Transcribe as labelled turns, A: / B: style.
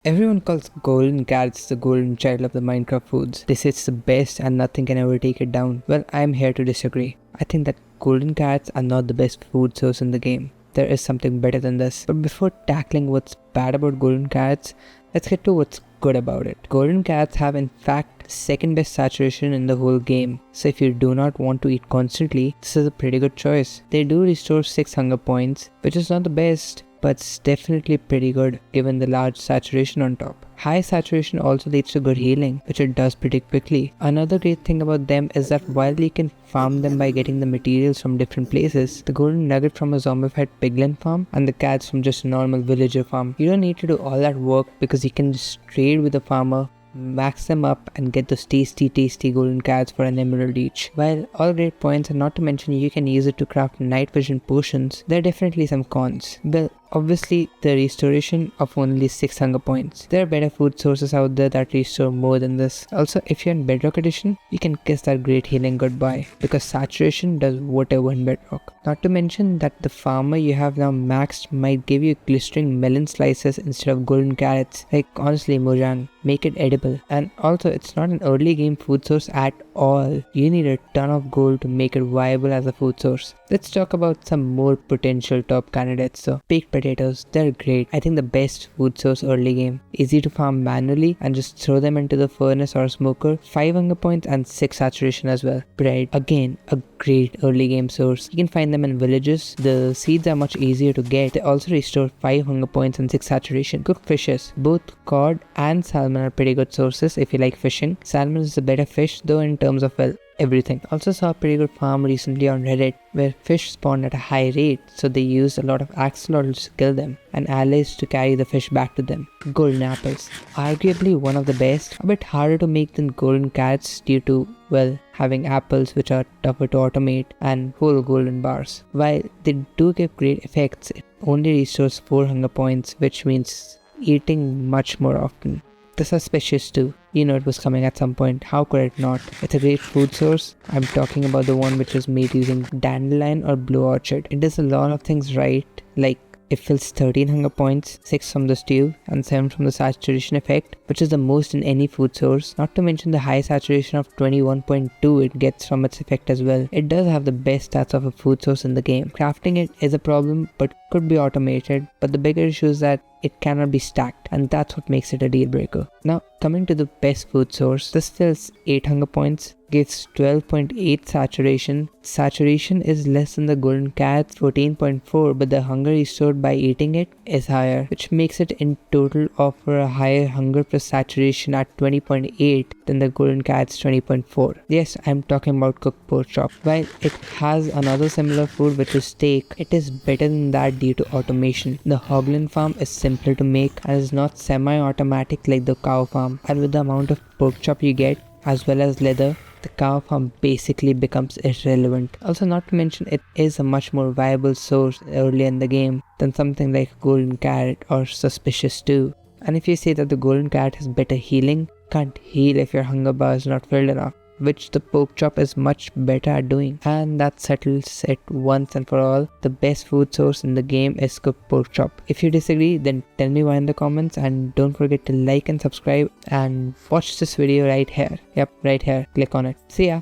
A: Everyone calls golden carrots the golden child of the Minecraft foods. They say it's the best and nothing can ever take it down. Well, I'm here to disagree. I think that golden carrots are not the best food source in the game. There is something better than this. But before tackling what's bad about golden carrots, let's get to what's good about it. Golden carrots have in fact second best saturation in the whole game. So if you do not want to eat constantly, this is a pretty good choice. They do restore 6 hunger points, which is not the best, but it's definitely pretty good given the large saturation on top. High saturation also leads to good healing, which it does pretty quickly. Another great thing about them is that while you can farm them by getting the materials from different places, the golden nugget from a zombified piglin farm and the carrots from just a normal villager farm, you don't need to do all that work because you can just trade with the farmer, max them up and get those tasty golden carrots for an emerald each. While all great points, and not to mention you can use it to craft night vision potions, there are definitely some cons. Well, obviously the restoration of only 6 hunger points. There are better food sources out there that restore more than this. Also, if you're in Bedrock Edition, you can kiss that great healing goodbye because saturation does whatever in Bedrock. Not to mention that the farmer you have now maxed might give you glistering melon slices instead of golden carrots. Like honestly Mojang, make it edible. And also it's not an early game food source at all. You need a ton of gold to make it viable as a food source. Let's talk about some more potential top candidates. So baked potatoes, they're great. I think the best food source early game. Easy to farm manually and just throw them into the furnace or smoker. 5 hunger points and 6 saturation as well. Bread, again a great early game source. You can find them in villages. The seeds are much easier to get. They also restore 5 hunger points and 6 saturation. Cooked fishes, both cod and salmon are pretty good sources if you like fishing. Salmon is a better fish though in terms of everything. Also saw a pretty good farm recently on Reddit where fish spawn at a high rate, so they used a lot of axolotls to kill them and allies to carry the fish back to them. Golden apples, arguably one of the best, a bit harder to make than golden carrots due to, well, having apples which are tougher to automate and whole golden bars. While they do give great effects, it only restores 4 hunger points, which means eating much more often. The suspicious too. You know it was coming at some point, how could it not? It's a great food source. I'm talking about the one which was made using dandelion or blue orchid. It does a lot of things right, like it fills 13 hunger points, 6 from the stew and 7 from the saturation effect, which is the most in any food source. Not to mention the high saturation of 21.2 it gets from its effect as well. It does have the best stats of a food source in the game. Crafting it is a problem but could be automated, but the bigger issue is that it cannot be stacked, and that's what makes it a deal breaker. Now coming to the best food source, this fills 8 hunger points, gives 12.8 saturation. Saturation is less than the golden carrot's 14.4, but the hunger restored by eating it is higher, which makes it in total offer a higher hunger plus saturation at 20.8 than the golden carrot's 20.4. Yes, I'm talking about cooked pork chop. While it has another similar food which is steak, it is better than that due to automation. The hoglin farm is simpler to make and is not semi-automatic like the cow farm, and with the amount of pork chop you get as well as leather, the cow farm basically becomes irrelevant. Also, not to mention it is a much more viable source early in the game than something like golden carrot or suspicious too. And if you say that the golden carrot has better healing, can't heal if your hunger bar is not filled enough, which the pork chop is much better at doing. And that settles it once and for all. The best food source in the game is cooked pork chop. If you disagree, then tell me why in the comments, and don't forget to like and subscribe and watch this video right here. Yep, right here. Click on it. See ya.